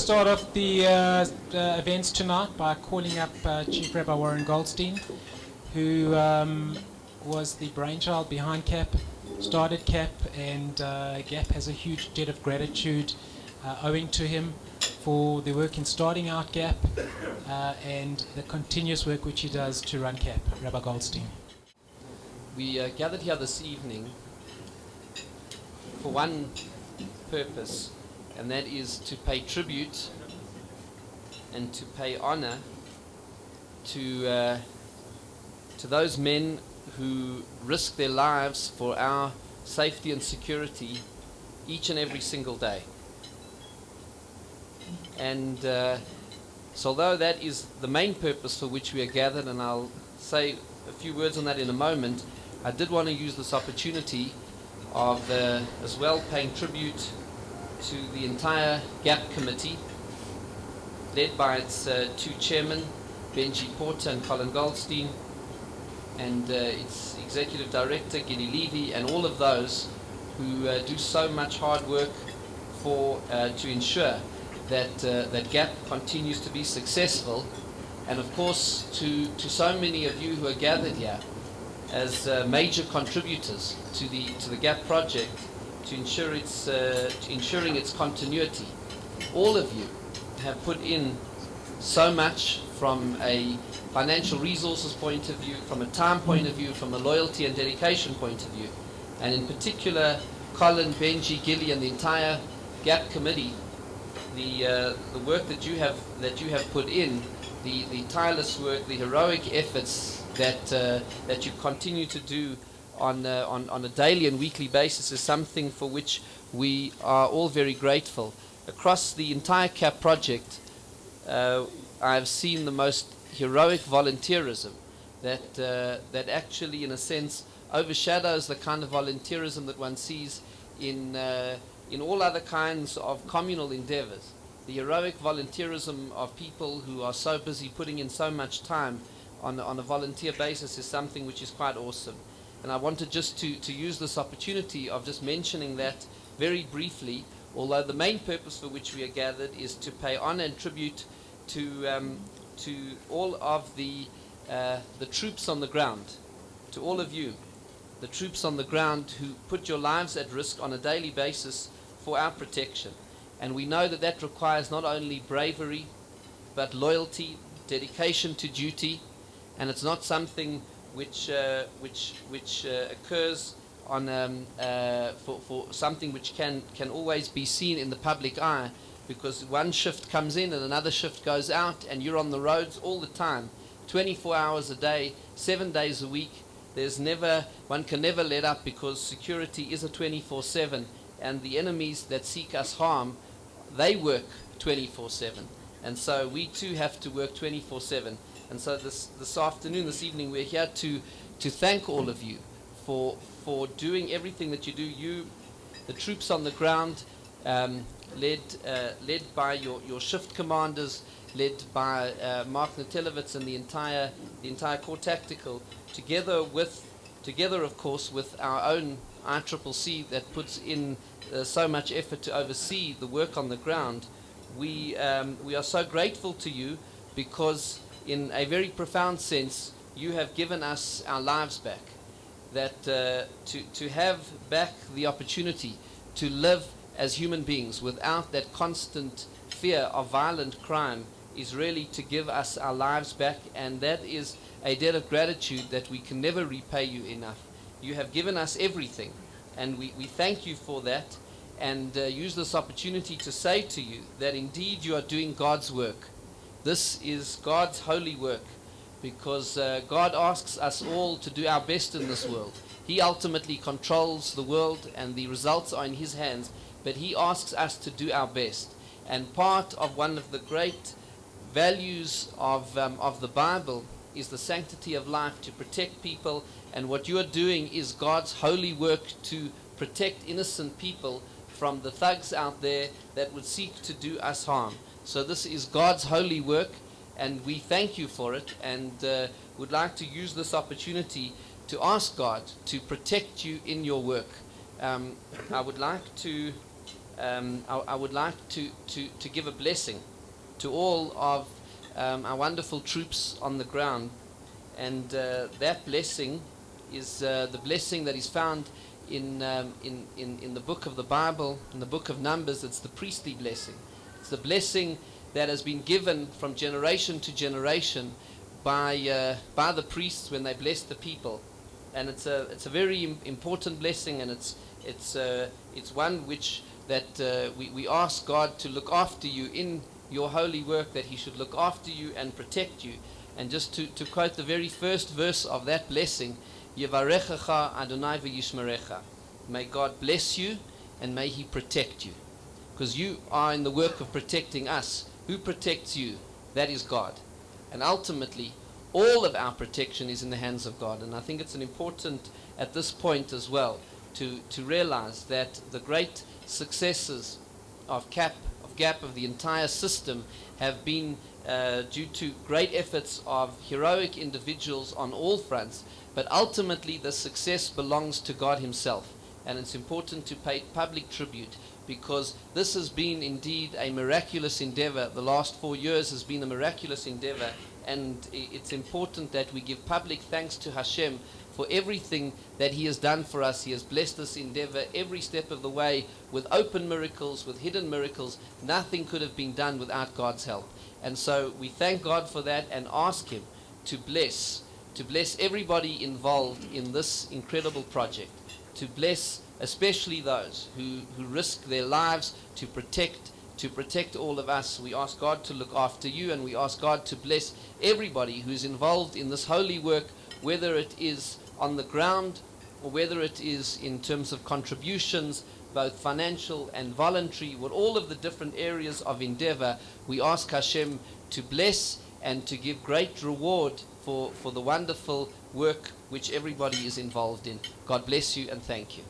start off the events tonight by calling up Chief Rabbi Warren Goldstein, who was the brainchild behind CAP, started CAP, and GAP has a huge debt of gratitude owing to him for the work in starting out GAP and the continuous work which he does to run CAP. Rabbi Goldstein. We gathered here this evening for one purpose, and that is to pay tribute and to pay honor to those men who risk their lives for our safety and security each and every single day. And so although that is the main purpose for which we are gathered, and I'll say a few words on that in a moment, I did want to use this opportunity of as well paying tribute to the entire GAP committee, led by its two chairmen, Benji Porter and Colin Goldstein, and its executive director, Giddy Levy, and all of those who do so much hard work to ensure that GAP continues to be successful, and of course to so many of you who are gathered here as major contributors to the GAP project, to ensuring its continuity. All of you have put in so much from a financial resources point of view, from a time point of view, from a loyalty and dedication point of view, and in particular Colin, Benji, Gilly, and the entire GAP committee. The work that you have put in, the tireless work, the heroic efforts that you continue to do on a daily and weekly basis is something for which we are all very grateful. Across the entire CAP project, I've seen the most heroic volunteerism that actually, in a sense, overshadows the kind of volunteerism that one sees in all other kinds of communal endeavors. The heroic volunteerism of people who are so busy putting in so much time on a volunteer basis is something which is quite awesome. And I wanted just to use this opportunity of just mentioning that very briefly, although the main purpose for which we are gathered is to pay honor and tribute to all of the troops on the ground, to all of you, the troops on the ground who put your lives at risk on a daily basis for our protection. And we know that requires not only bravery, but loyalty, dedication to duty, and it's not something which occurs on for something which can always be seen in the public eye, because one shift comes in and another shift goes out, and you're on the roads all the time, 24 hours a day, 7 days a week. One can never let up, because security is a 24/7, and the enemies that seek us harm, they work 24/7, and so we too have to work 24/7. And so this evening, we're here to thank all of you for doing everything that you do. You, the troops on the ground, led by your shift commanders, led by Mark Natelovitz and the entire Corps Tactical, together of course with our own ICCC that puts in so much effort to oversee the work on the ground. We are so grateful to you, because in a very profound sense you have given us our lives back. That to have back the opportunity to live as human beings without that constant fear of violent crime is really to give us our lives back, and that is a debt of gratitude that we can never repay you enough. You have given us everything, and we thank you for that, and use this opportunity to say to you that indeed you are doing God's work. This is God's holy work, because God asks us all to do our best in this world. He ultimately controls the world, and the results are in His hands, but He asks us to do our best. And part of one of the great values of the Bible is the sanctity of life, to protect people, and what you are doing is God's holy work to protect innocent people from the thugs out there that would seek to do us harm. So this is God's holy work, and we thank you for it, and would like to use this opportunity to ask God to protect you in your work. I would like to I would like to give a blessing to all of our wonderful troops on the ground. And that blessing is the blessing that is found in the book of the Bible, in the book of Numbers. It's the priestly blessing. It's the blessing that has been given from generation to generation by the priests when they bless the people. And it's a very important blessing, and it's one which that we ask God to look after you in your holy work, that He should look after you and protect you. And just to quote the very first verse of that blessing, Yevarechecha Adonai v'yishmerecha. May God bless you and may He protect you. Because you are in the work of protecting us. Who protects you? That is God. And ultimately, all of our protection is in the hands of God. And I think it's an important at this point as well to realize that the great successes of GAP, of the entire system, have been due to great efforts of heroic individuals on all fronts. But ultimately, the success belongs to God Himself. And it's important to pay public tribute, because this has been indeed a miraculous endeavor. The last 4 years has been a miraculous endeavor, and it's important that we give public thanks to Hashem for everything that He has done for us. He has blessed this endeavor every step of the way with open miracles, with hidden miracles. Nothing could have been done without God's help. And so we thank God for that and ask Him to bless everybody involved in this incredible project, to bless especially those who risk their lives to protect all of us. We ask God to look after you, and we ask God to bless everybody who's involved in this holy work, whether it is on the ground or whether it is in terms of contributions, both financial and voluntary, with all of the different areas of endeavor. We ask Hashem to bless and to give great reward for the wonderful work which everybody is involved in. God bless you and thank you.